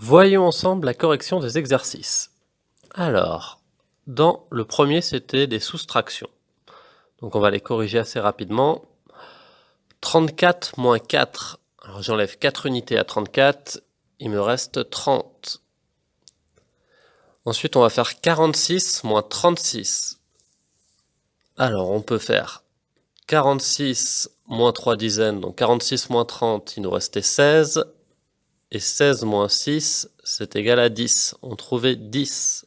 Voyons ensemble la correction des exercices. Alors, dans le premier, c'était des soustractions. Donc on va les corriger assez rapidement. 34 moins 4. Alors j'enlève 4 unités à 34, il me reste 30. Ensuite, on va faire 46 moins 36. Alors on peut faire 46 moins 3 dizaines, donc 46 moins 30, il nous restait 16. Et 16 moins 6, c'est égal à 10. On trouvait 10.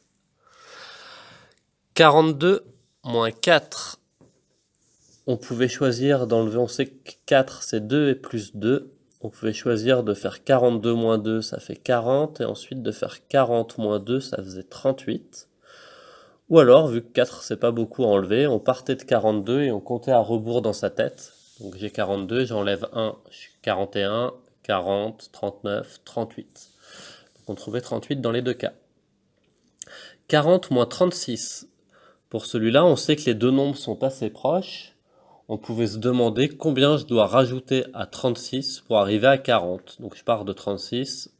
42 moins 4. On pouvait choisir d'enlever, on sait que 4 c'est 2 et plus 2. On pouvait choisir de faire 42 moins 2, ça fait 40. Et ensuite de faire 40 moins 2, ça faisait 38. Ou alors, vu que 4 c'est pas beaucoup à enlever, on partait de 42 et on comptait à rebours dans sa tête. Donc j'ai 42, j'enlève 1, je suis 41, 40, 39, 38. Donc on trouvait 38 dans les deux cas. 40 moins 36. Pour celui-là, on sait que les deux nombres sont assez proches. On pouvait se demander combien je dois rajouter à 36 pour arriver à 40. Donc je pars de 36,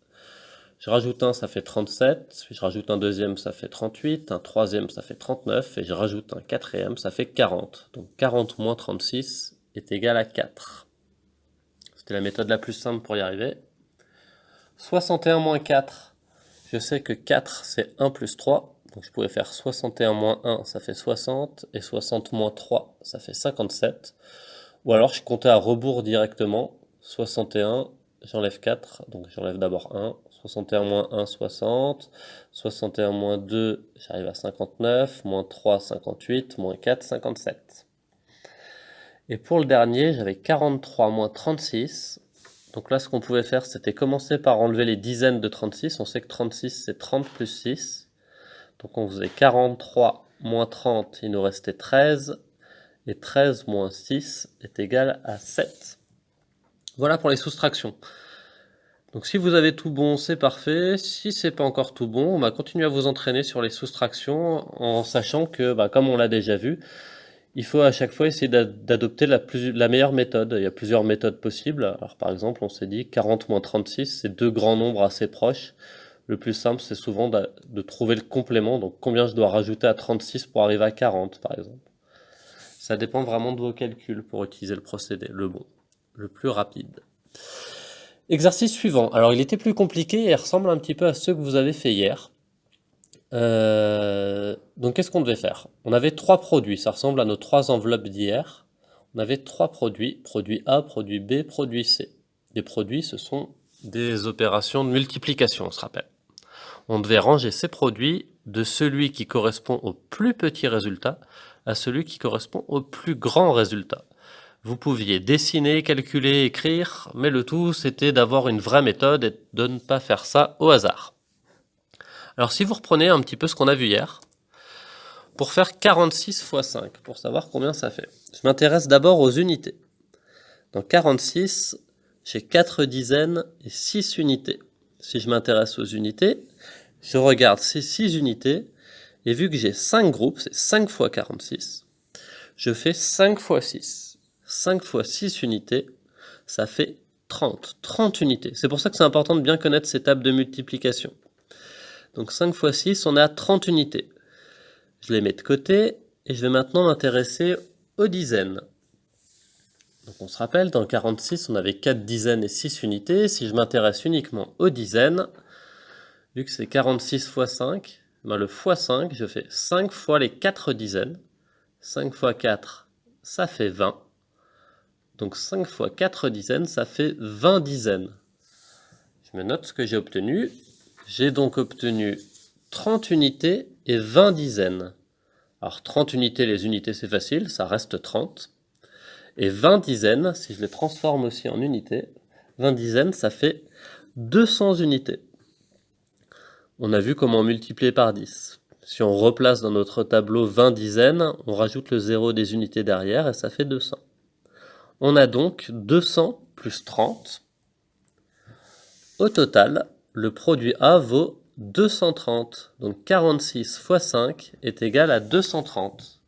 je rajoute un, ça fait 37, puis je rajoute un deuxième, ça fait 38, un troisième, ça fait 39, et je rajoute un quatrième, ça fait 40. Donc 40 moins 36 est égal à 4. C'était la méthode la plus simple pour y arriver. 61 moins 4. Je sais que 4 c'est 1 plus 3. Donc je pouvais faire 61 moins 1, ça fait 60, et 60 moins 3, ça fait 57. Ou alors je comptais à rebours directement, 61, j'enlève 4, donc j'enlève d'abord 1, 61 moins 1, 60, 61 moins 2, j'arrive à 59, moins 3, 58, moins 4, 57. Et pour le dernier, j'avais 43 moins 36. Donc là, ce qu'on pouvait faire, c'était commencer par enlever les dizaines de 36. On sait que 36, c'est 30 plus 6. Donc on faisait 43 moins 30, il nous restait 13. Et 13 moins 6 est égal à 7. Voilà pour les soustractions. Donc si vous avez tout bon, c'est parfait. Si c'est pas encore tout bon, on va continuer à vous entraîner sur les soustractions en sachant que, comme on l'a déjà vu, il faut à chaque fois essayer d'adopter la meilleure méthode. Il y a plusieurs méthodes possibles. Alors par exemple, on s'est dit 40 moins 36, c'est deux grands nombres assez proches. Le plus simple, c'est souvent de trouver le complément. Donc combien je dois rajouter à 36 pour arriver à 40, par exemple. Ça dépend vraiment de vos calculs pour utiliser le procédé, le bon, le plus rapide. Exercice suivant. Alors il était plus compliqué et ressemble un petit peu à ceux que vous avez fait hier. Donc qu'est-ce qu'on devait faire? On avait trois produits, ça ressemble à nos trois enveloppes d'hier. On avait trois produits, produit A, produit B, produit C. Les produits, ce sont des opérations de multiplication, on se rappelle. On devait ranger ces produits de celui qui correspond au plus petit résultat à celui qui correspond au plus grand résultat. Vous pouviez dessiner, calculer, écrire, mais le tout c'était d'avoir une vraie méthode et de ne pas faire ça au hasard. Alors si vous reprenez un petit peu ce qu'on a vu hier, pour faire 46 x 5, pour savoir combien ça fait, je m'intéresse d'abord aux unités. Dans 46, j'ai 4 dizaines et 6 unités. Si je m'intéresse aux unités, je regarde ces 6 unités, et vu que j'ai 5 groupes, c'est 5 x 46, je fais 5 x 6. 5 x 6 unités, ça fait 30. 30 unités. C'est pour ça que c'est important de bien connaître ces tables de multiplication. Donc 5 x 6, on est à 30 unités. Je les mets de côté, et je vais maintenant m'intéresser aux dizaines. Donc on se rappelle, dans 46, on avait 4 dizaines et 6 unités. Si je m'intéresse uniquement aux dizaines, vu que c'est 46 x 5, le x 5, je fais 5 fois les 4 dizaines. 5 fois 4, ça fait 20. Donc 5 fois 4 dizaines, ça fait 20 dizaines. Je me note ce que j'ai obtenu. J'ai donc obtenu 30 unités et 20 dizaines. Alors 30 unités, les unités c'est facile, ça reste 30. Et 20 dizaines, si je les transforme aussi en unités, 20 dizaines, ça fait 200 unités. On a vu comment multiplier par 10. Si on replace dans notre tableau 20 dizaines, on rajoute le 0 des unités derrière et ça fait 200. On a donc 200 plus 30. Au total, le produit A vaut 230. Donc 46 x 5 est égal à 230.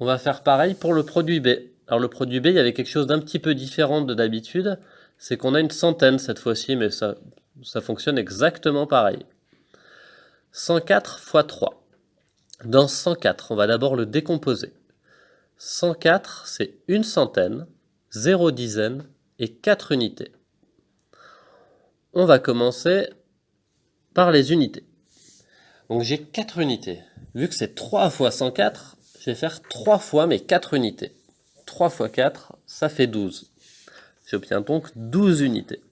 On va faire pareil pour le produit B. Alors le produit B, il y avait quelque chose d'un petit peu différent de d'habitude. C'est qu'on a une centaine cette fois-ci, mais ça ça fonctionne exactement pareil. 104 fois 3. Dans 104, on va d'abord le décomposer. 104, c'est une centaine, 0 dizaine et 4 unités. On va commencer par les unités. Donc j'ai 4 unités. Vu que c'est 3 fois 104, je vais faire 3 fois mes 4 unités. 3 fois 4, ça fait 12. J'obtiens donc 12 unités.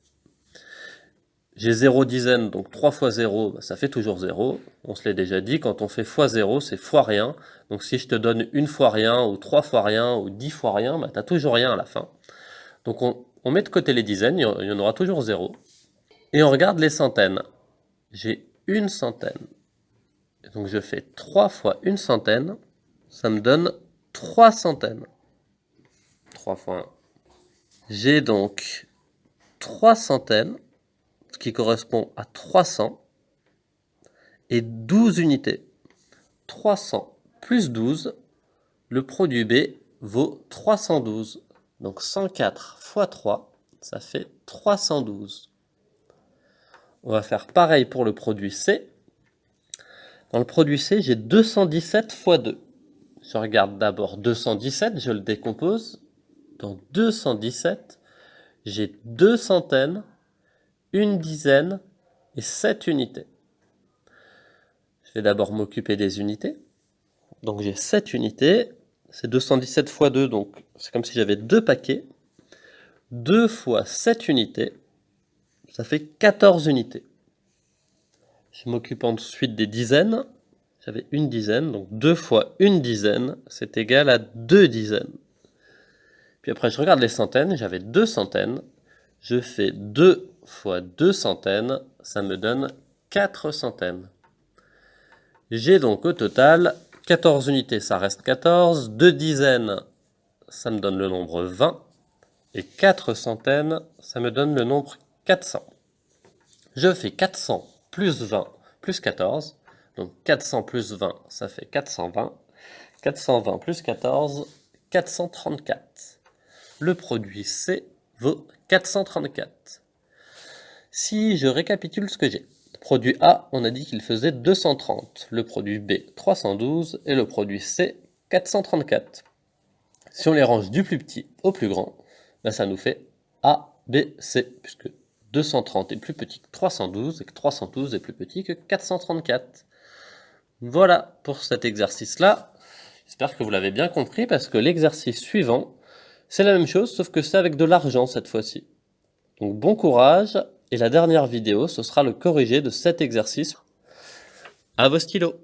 J'ai 0 dizaine, donc 3 fois 0, ça fait toujours 0. On se l'est déjà dit, quand on fait fois 0, c'est fois rien. Donc si je te donne une fois rien, ou 3 fois rien, ou 10 fois rien, tu n'as toujours rien à la fin. Donc on met de côté les dizaines, il y en aura toujours 0. Et on regarde les centaines. J'ai une centaine. Donc je fais 3 fois une centaine, ça me donne 3 centaines. 3 fois 1. J'ai donc 3 centaines, ce qui correspond à 300, et 12 unités. 300 plus 12, le produit B vaut 312. Donc 104 fois 3, ça fait 312. On va faire pareil pour le produit C. Dans le produit C, j'ai 217 fois 2. Je regarde d'abord 217, je le décompose. Dans 217, j'ai 2 centaines, une dizaine et 7 unités. Je vais d'abord m'occuper des unités. Donc j'ai 7 unités, c'est 217 fois 2, donc c'est comme si j'avais 2 paquets. 2 fois 7 unités, ça fait 14 unités. Je m'occupe ensuite des dizaines. J'avais une dizaine, donc 2 fois une dizaine, c'est égal à 2 dizaines. Puis après, je regarde les centaines, j'avais 2 centaines. Je fais 2 fois 2 centaines, ça me donne 4 centaines. J'ai donc au total 14 unités, ça reste 14. 2 dizaines, ça me donne le nombre 20. Et 4 centaines, ça me donne le nombre 400. Je fais 400 plus 20 plus 14. Donc 400 plus 20, ça fait 420. 420 plus 14, 434. Le produit C vaut 434. Si je récapitule ce que j'ai. Produit A, on a dit qu'il faisait 230. Le produit B, 312. Et le produit C, 434. Si on les range du plus petit au plus grand, ça nous fait A, B, C, puisque 230 est plus petit que 312 et que 312 est plus petit que 434. Voilà pour cet exercice-là. J'espère que vous l'avez bien compris parce que l'exercice suivant, c'est la même chose sauf que c'est avec de l'argent cette fois-ci. Donc bon courage et la dernière vidéo, ce sera le corrigé de cet exercice. À vos stylos.